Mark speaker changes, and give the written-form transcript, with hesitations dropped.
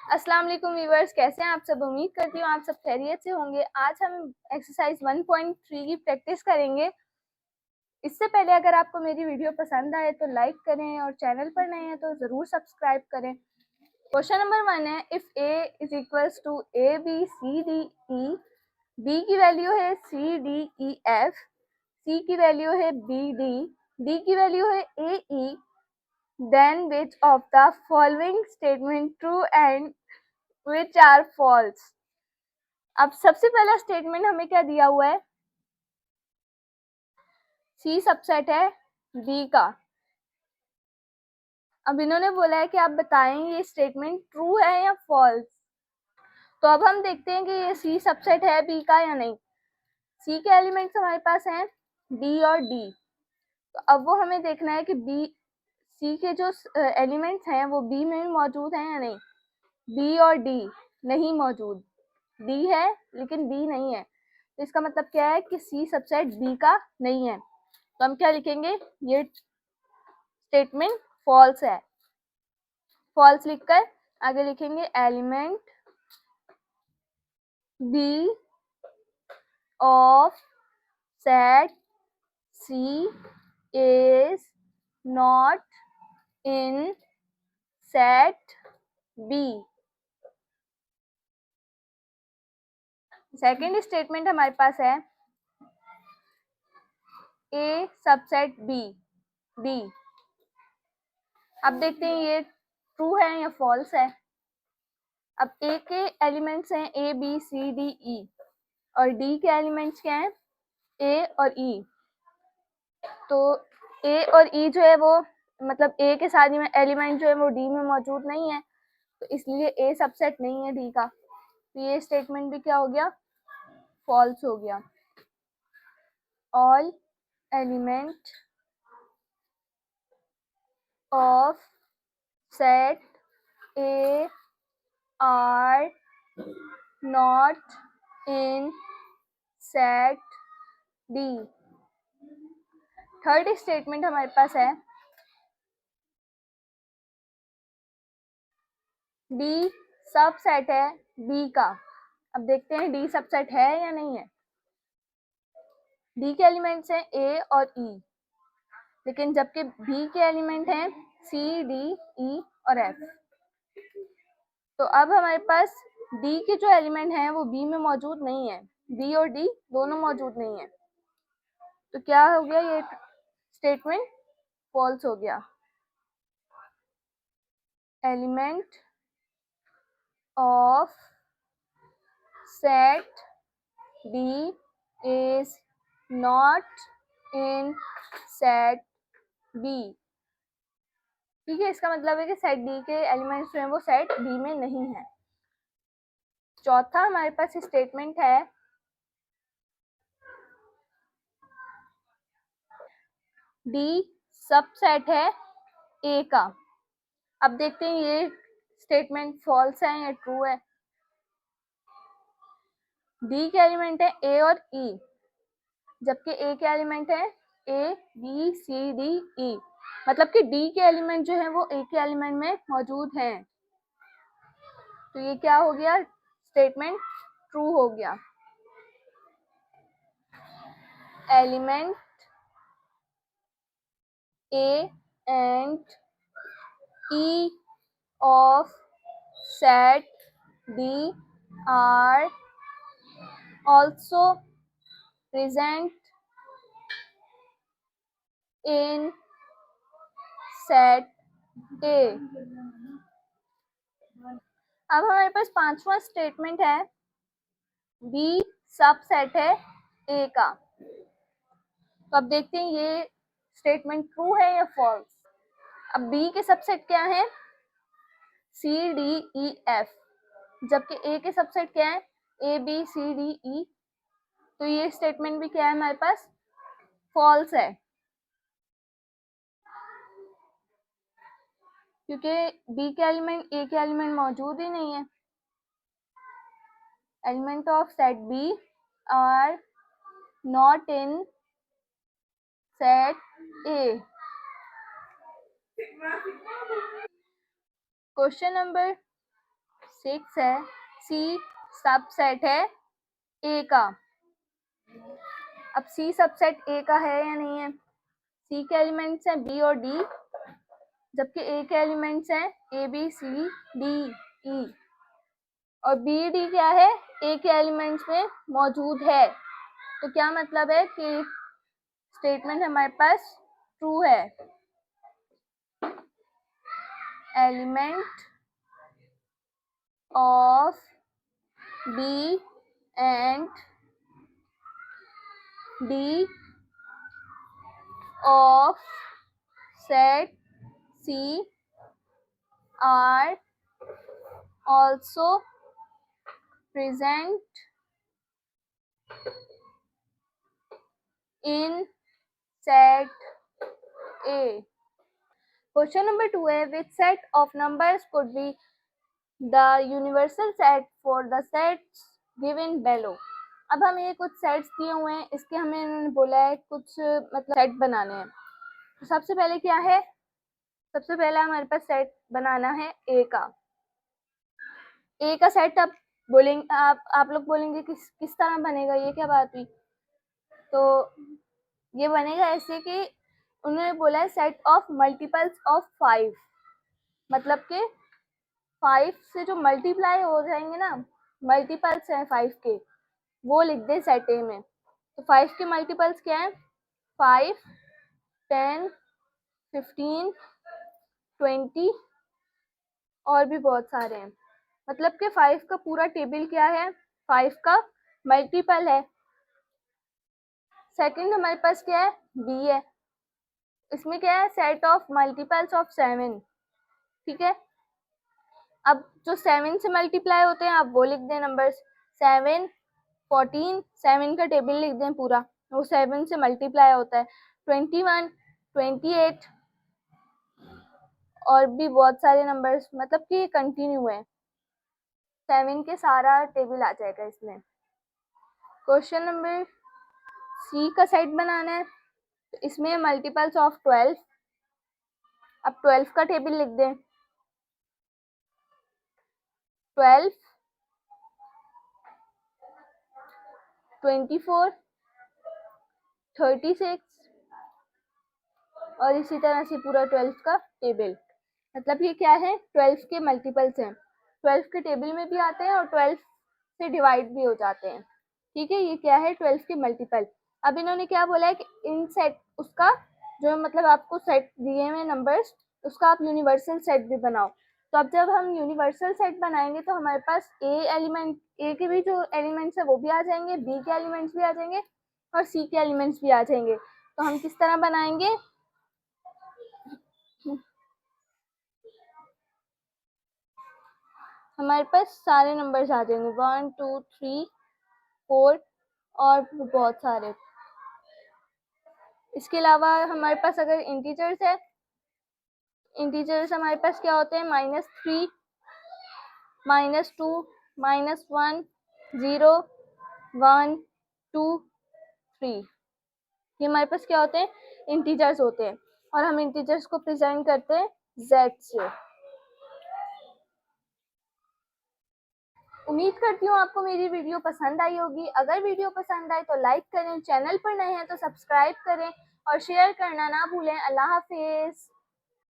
Speaker 1: अस्सलाम वालेकुम व्यूअर्स, कैसे हैं आप सब। उम्मीद करती हूँ आप सब खैरियत से होंगे। आज हम एक्सरसाइज 1.3 की प्रैक्टिस करेंगे। इससे पहले अगर आपको मेरी वीडियो पसंद आए तो लाइक करें और चैनल पर नए हैं तो ज़रूर सब्सक्राइब करें। क्वेश्चन नंबर 1 है, if A is equals to A B C D E, B की वैल्यू है C D E F, C की वैल्यू है बी डी, डी की वैल्यू है A E, then which of the following statement true and which are false. अब सबसे पहला statement हमें क्या दिया हुआ है, सी सबसेट है बी का। अब इन्होंने बोला है कि आप बताएं ये स्टेटमेंट ट्रू है या फॉल्स। तो अब हम देखते हैं कि ये सी सबसेट है बी का या नहीं। सी के एलिमेंट्स हमारे पास हैं डी और डी। तो अब वो हमें देखना है कि बी सी के जो एलिमेंट्स हैं वो बी में भी मौजूद हैं या नहीं। बी और डी नहीं मौजूद, डी है लेकिन बी नहीं है। तो इसका मतलब क्या है कि सी सबसेट बी का नहीं है। तो हम क्या लिखेंगे, ये स्टेटमेंट फॉल्स है। फॉल्स लिखकर आगे लिखेंगे element B of set C is not in set B. Second statement हमारे पास है ए सबसेट बी डी। अब देखते हैं ये ट्रू है या फॉल्स है। अब ए के एलिमेंट्स हैं ए बी सी डी ई और डी के एलिमेंट्स क्या हैं ए और ई। तो ए और ई जो है वो मतलब ए के साथ में एलिमेंट जो है वो डी में मौजूद नहीं है, तो इसलिए ए सबसेट नहीं है डी का। तो ये स्टेटमेंट भी क्या हो गया, फॉल्स हो गया। All element of set A R not in set D. Third statement हमारे पास है डी सबसेट है बी का। अब देखते हैं डी सबसेट है या नहीं है। डी के एलिमेंट्स हैं ए और ई, लेकिन जबकि बी के एलिमेंट हैं सी डी ई और एफ। तो अब हमारे पास डी के जो एलिमेंट हैं वो बी में मौजूद नहीं है, बी और डी दोनों मौजूद नहीं है। तो क्या हो गया, ये स्टेटमेंट फॉल्स हो गया। Element of set D is not in set B. ठीक है, इसका मतलब है कि सेट डी के एलिमेंट्स जो हैं वो सेट बी में नहीं है। चौथा हमारे पास स्टेटमेंट है डी सबसेट है ए का। अब देखते हैं ये स्टेटमेंट फॉल्स है या ट्रू है। डी के एलिमेंट है ए और ई, जबकि ए के एलिमेंट है ए बी सी डी ई। मतलब कि डी के एलिमेंट जो है वो ए के एलिमेंट में मौजूद हैं। तो ये क्या हो गया, स्टेटमेंट ट्रू हो गया। Element A and E of set D are also present in set A। अब हमारे पास पांचवा स्टेटमेंट है B सबसेट है A का। तो अब देखते हैं ये स्टेटमेंट ट्रू है या फॉल्स। अब B के सबसेट क्या है, C D E F, जबकि A के सबसेट क्या है A B C D E। तो ये स्टेटमेंट भी क्या है हमारे पास, फॉल्स है, क्योंकि बी के एलिमेंट ए के एलिमेंट मौजूद ही नहीं है। Element of set B are not in set A. Question number 6 है, सी सबसेट है ए का। अब सी सबसेट ए का है या नहीं है? सी के एलिमेंट्स हैं बी और डी, जबकि ए के एलिमेंट्स हैं ए बी सी डी ई, और बी डी क्या है? ए के एलिमेंट्स में मौजूद है। तो क्या मतलब है कि स्टेटमेंट हमारे पास ट्रू है। Element of B and D of set C are also present in set A. Question number 2 है, which set of numbers could be the universal set for the sets given below. अब हमें ये कुछ sets दिए हुए हैं, इसके हमें इन्होंने बोला है कुछ मतलब सेट बनाने हैं। तो सबसे पहले क्या है? सबसे पहले हमारे पास सेट बनाना है ए का। ए का सेट अब बोलेंगे आप लोग बोलेंगे किस तरह बनेगा, ये क्या बात हुई? तो ये बनेगा ऐसे कि उन्होंने बोला है सेट ऑफ मल्टीपल्स ऑफ 5, मतलब कि 5 से जो मल्टीप्लाई हो जाएंगे ना, मल्टीपल्स हैं 5 के, वो लिख दे सेट ए में। तो 5 के मल्टीपल्स क्या है? 5, 10, 15, 20 और भी बहुत सारे हैं। मतलब कि 5 का पूरा टेबल क्या है? 5 का मल्टीपल है। सेकंड हमारे पास क्या है? बी है। इसमें क्या है? Set of multiples of 7। ठीक है, अब जो 7 से मल्टीप्लाई होते हैं आप वो लिख दें नंबर्स। 7, 14, 7 का टेबल लिख दें पूरा, वो 7 से मल्टीप्लाई होता है। 21, 28 और भी बहुत सारे नंबर्स, मतलब कि ये कंटिन्यू है। 7 के सारा टेबल आ जाएगा इसमें। क्वेश्चन नंबर सी का सेट बनाना है, तो इसमें मल्टीपल्स ऑफ 12। अब 12 का टेबल लिख दें। 12, 24, 36 और इसी तरह से पूरा 12 का टेबल। मतलब ये क्या है? 12 के मल्टीपल्स हैं, 12 के टेबल में भी आते हैं और 12 से डिवाइड भी हो जाते हैं। ठीक है, ये क्या है? 12 के मल्टीपल। अब इन्होंने क्या बोला है कि इन सेट उसका जो मतलब आपको सेट दिए हुए नंबर्स, उसका आप यूनिवर्सल सेट भी बनाओ। तो अब जब हम यूनिवर्सल सेट बनाएंगे तो हमारे पास ए के भी जो एलिमेंट्स है वो भी आ जाएंगे, बी के एलिमेंट्स भी आ जाएंगे और सी के एलिमेंट्स भी आ जाएंगे। तो हम किस तरह बनाएंगे? हमारे पास सारे नंबर्स आ जाएंगे 1, 2, 3, 4 और बहुत सारे। इसके अलावा हमारे पास अगर इंटीजर्स है, इंटीजर्स हमारे पास क्या होते हैं? -3, -2, -1, 0, 1, 2, 3। ये हमारे पास क्या होते हैं? इंटीजर्स होते हैं, और हम इंटीजर्स को प्रेजेंट करते हैं z से। उम्मीद करती हूँ आपको मेरी वीडियो पसंद आई होगी। अगर वीडियो पसंद आए तो लाइक करें, चैनल पर नए हैं तो सब्सक्राइब करें और शेयर करना ना भूलें। अल्लाह हाफिज।